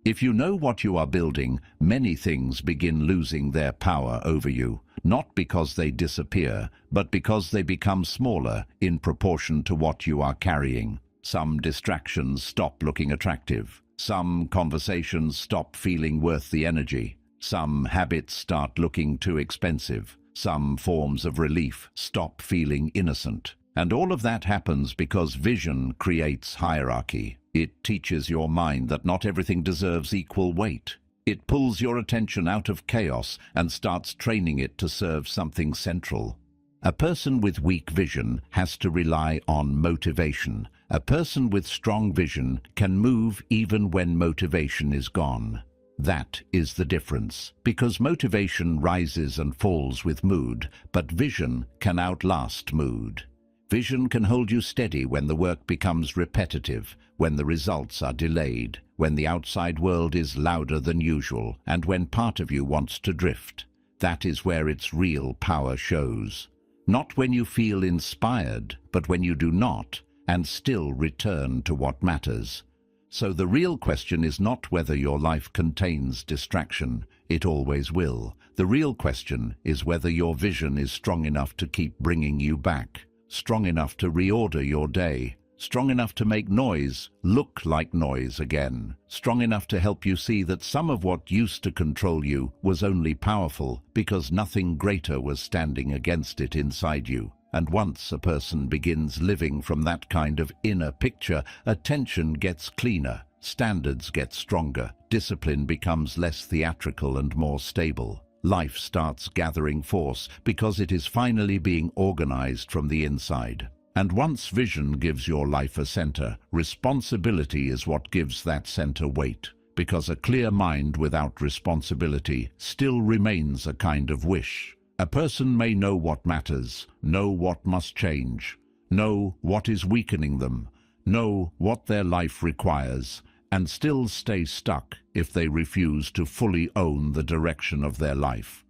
If you know what you are building, many things begin losing their power over you, not because they disappear, but because they become smaller in proportion to what you are carrying. Some distractions stop looking attractive. Some conversations stop feeling worth the energy. Some habits start looking too expensive. Some forms of relief stop feeling innocent. And all of that happens because vision creates hierarchy. It teaches your mind that not everything deserves equal weight. It pulls your attention out of chaos and starts training it to serve something central. A person with weak vision has to rely on motivation. A person with strong vision can move even when motivation is gone. That is the difference, because motivation rises and falls with mood, but vision can outlast mood. Vision can hold you steady when the work becomes repetitive, when the results are delayed, when the outside world is louder than usual, and when part of you wants to drift. That is where its real power shows. Not when you feel inspired, but when you do not, and still return to what matters. So the real question is not whether your life contains distraction. It always will. The real question is whether your vision is strong enough to keep bringing you back, strong enough to reorder your day, strong enough to make noise look like noise again, strong enough to help you see that some of what used to control you was only powerful because nothing greater was standing against it inside you. And once a person begins living from that kind of inner picture, attention gets cleaner, standards get stronger, discipline becomes less theatrical and more stable. Life starts gathering force because it is finally being organized from the inside. And once vision gives your life a center, responsibility is what gives that center weight. Because a clear mind without responsibility still remains a kind of wish. A person may know what matters, know what must change, know what is weakening them, know what their life requires, and still stay stuck if they refuse to fully own the direction of their life.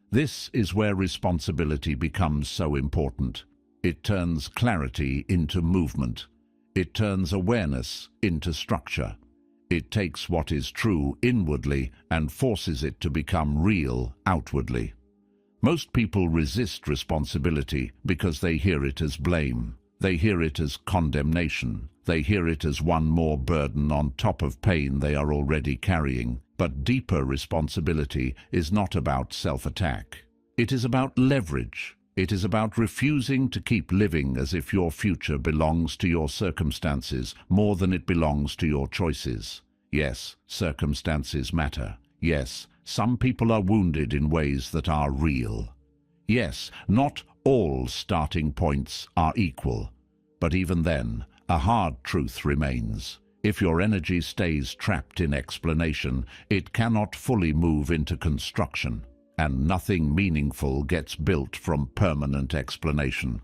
This is where responsibility becomes so important. It turns clarity into movement. It turns awareness into structure. It takes what is true inwardly and forces it to become real outwardly. Most people resist responsibility because they hear it as blame. They hear it as condemnation. They hear it as one more burden on top of pain they are already carrying. But deeper responsibility is not about self-attack. It is about leverage. It is about refusing to keep living as if your future belongs to your circumstances more than it belongs to your choices. Yes, circumstances matter. Yes, some people are wounded in ways that are real. Yes, not all starting points are equal. But even then, a hard truth remains. If your energy stays trapped in explanation, it cannot fully move into construction, and nothing meaningful gets built from permanent explanation.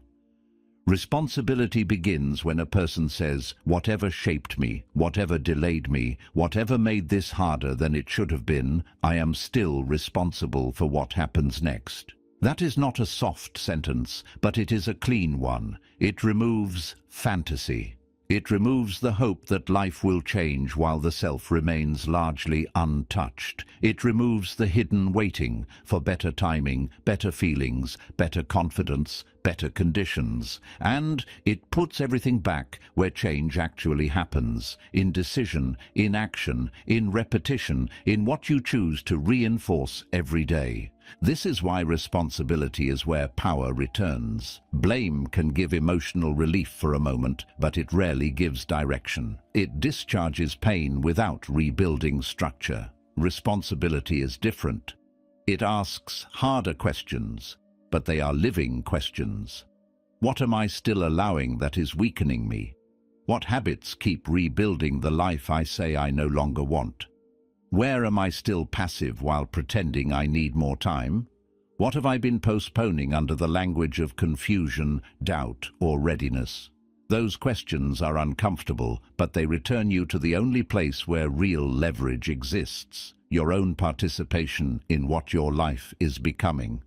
Responsibility begins when a person says, whatever shaped me, whatever delayed me, whatever made this harder than it should have been, I am still responsible for what happens next. That is not a soft sentence, but it is a clean one. It removes fantasy. It removes the hope that life will change while the self remains largely untouched. It removes the hidden waiting for better timing, better feelings, better confidence, better conditions. And it puts everything back where change actually happens, in decision, in action, in repetition, in what you choose to reinforce every day. This is why responsibility is where power returns. Blame can give emotional relief for a moment, but it rarely gives direction. It discharges pain without rebuilding structure. Responsibility is different. It asks harder questions, but they are living questions. What am I still allowing that is weakening me? What habits keep rebuilding the life I say I no longer want? Where am I still passive while pretending I need more time? What have I been postponing under the language of confusion, doubt, or readiness? Those questions are uncomfortable, but they return you to the only place where real leverage exists, your own participation in what your life is becoming.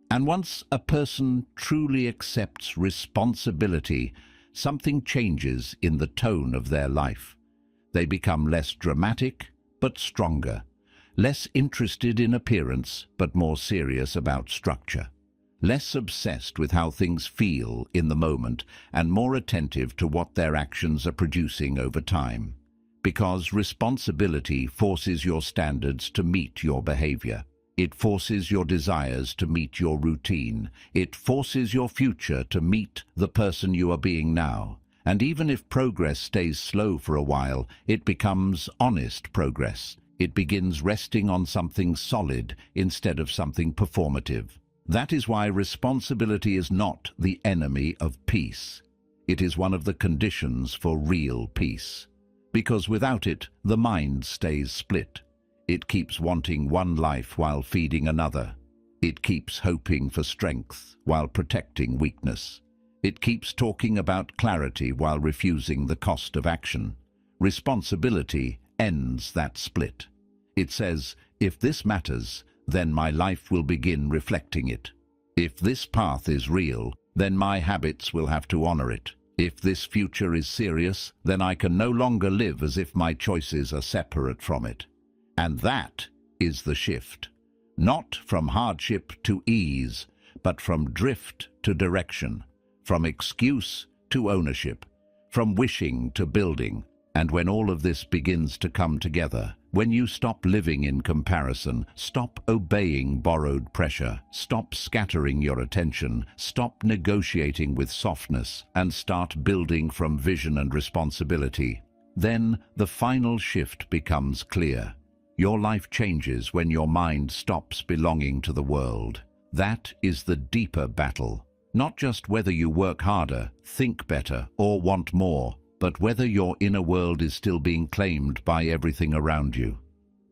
And once a person truly accepts responsibility, something changes in the tone of their life. They become less dramatic, but stronger, less interested in appearance, but more serious about structure, less obsessed with how things feel in the moment, and more attentive to what their actions are producing over time. Because responsibility forces your standards to meet your behavior. It forces your desires to meet your routine. It forces your future to meet the person you are being now. And even if progress stays slow for a while, it becomes honest progress. It begins resting on something solid instead of something performative. That is why responsibility is not the enemy of peace. It is one of the conditions for real peace. Because without it, the mind stays split. It keeps wanting one life while feeding another. It keeps hoping for strength while protecting weakness. It keeps talking about clarity while refusing the cost of action. Responsibility ends that split. It says, if this matters, then my life will begin reflecting it. If this path is real, then my habits will have to honor it. If this future is serious, then I can no longer live as if my choices are separate from it. And that is the shift. Not from hardship to ease, but from drift to direction, from excuse to ownership, from wishing to building. And when all of this begins to come together, when you stop living in comparison, stop obeying borrowed pressure, stop scattering your attention, stop negotiating with softness, and start building from vision and responsibility, then the final shift becomes clear. Your life changes when your mind stops belonging to the world. That is the deeper battle. Not just whether you work harder, think better, or want more, but whether your inner world is still being claimed by everything around you.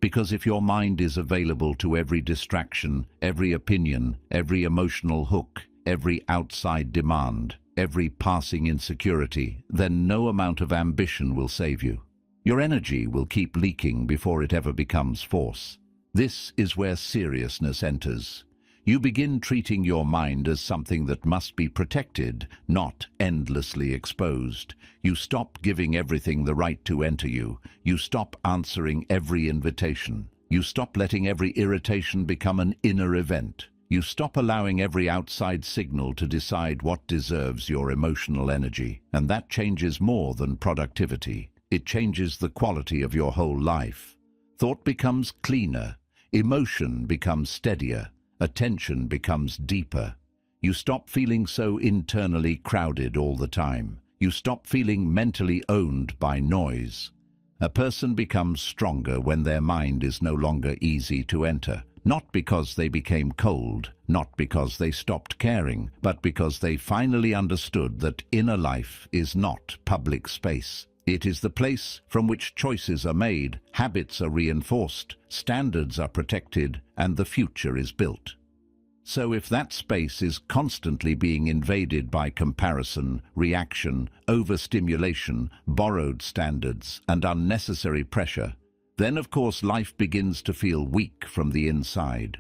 Because if your mind is available to every distraction, every opinion, every emotional hook, every outside demand, every passing insecurity, then no amount of ambition will save you. Your energy will keep leaking before it ever becomes force. This is where seriousness enters. You begin treating your mind as something that must be protected, not endlessly exposed. You stop giving everything the right to enter you. You stop answering every invitation. You stop letting every irritation become an inner event. You stop allowing every outside signal to decide what deserves your emotional energy. And that changes more than productivity. It changes the quality of your whole life. Thought becomes cleaner. Emotion becomes steadier. Attention becomes deeper. You stop feeling so internally crowded all the time. You stop feeling mentally owned by noise. A person becomes stronger when their mind is no longer easy to enter. Not because they became cold, not because they stopped caring, but because they finally understood that inner life is not public space. It is the place from which choices are made, habits are reinforced, standards are protected, and the future is built. So if that space is constantly being invaded by comparison, reaction, overstimulation, borrowed standards, and unnecessary pressure, then of course life begins to feel weak from the inside.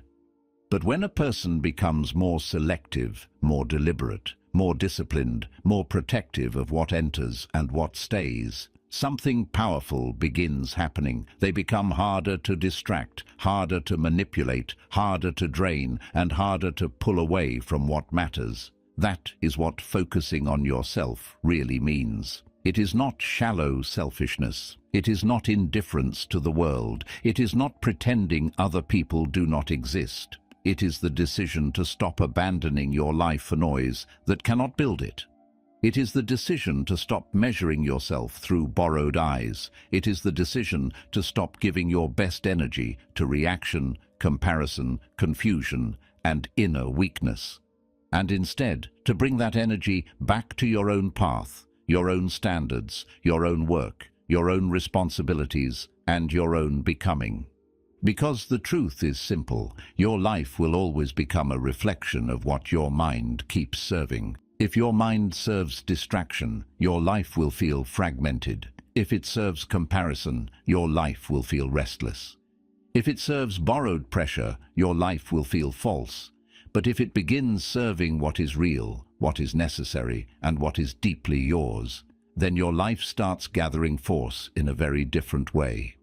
But when a person becomes more selective, more deliberate, more disciplined, more protective of what enters and what stays, something powerful begins happening. They become harder to distract, harder to manipulate, harder to drain, and harder to pull away from what matters. That is what focusing on yourself really means. It is not shallow selfishness. It is not indifference to the world. It is not pretending other people do not exist. It is the decision to stop abandoning your life for noise that cannot build it. It is the decision to stop measuring yourself through borrowed eyes. It is the decision to stop giving your best energy to reaction, comparison, confusion, and inner weakness. And instead, to bring that energy back to your own path, your own standards, your own work, your own responsibilities, and your own becoming. Because the truth is simple, your life will always become a reflection of what your mind keeps serving. If your mind serves distraction, your life will feel fragmented. If it serves comparison, your life will feel restless. If it serves borrowed pressure, your life will feel false. But if it begins serving what is real, what is necessary, and what is deeply yours, then your life starts gathering force in a very different way.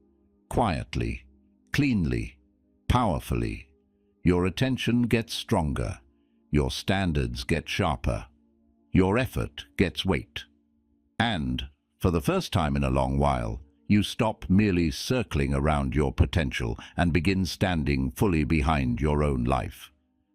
Quietly, cleanly, powerfully. Your attention gets stronger. Your standards get sharper. Your effort gets weight. And, for the first time in a long while, you stop merely circling around your potential and begin standing fully behind your own life.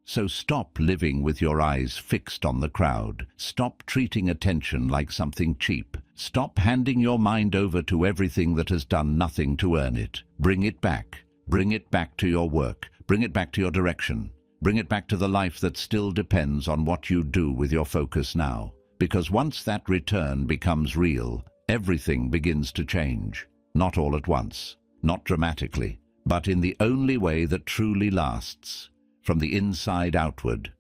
So stop living with your eyes fixed on the crowd. Stop treating attention like something cheap. Stop handing your mind over to everything that has done nothing to earn it. Bring it back. Bring it back to your work. Bring it back to your direction. Bring it back to the life that still depends on what you do with your focus now. Because once that return becomes real, everything begins to change. Not all at once, not dramatically, but in the only way that truly lasts, from the inside outward.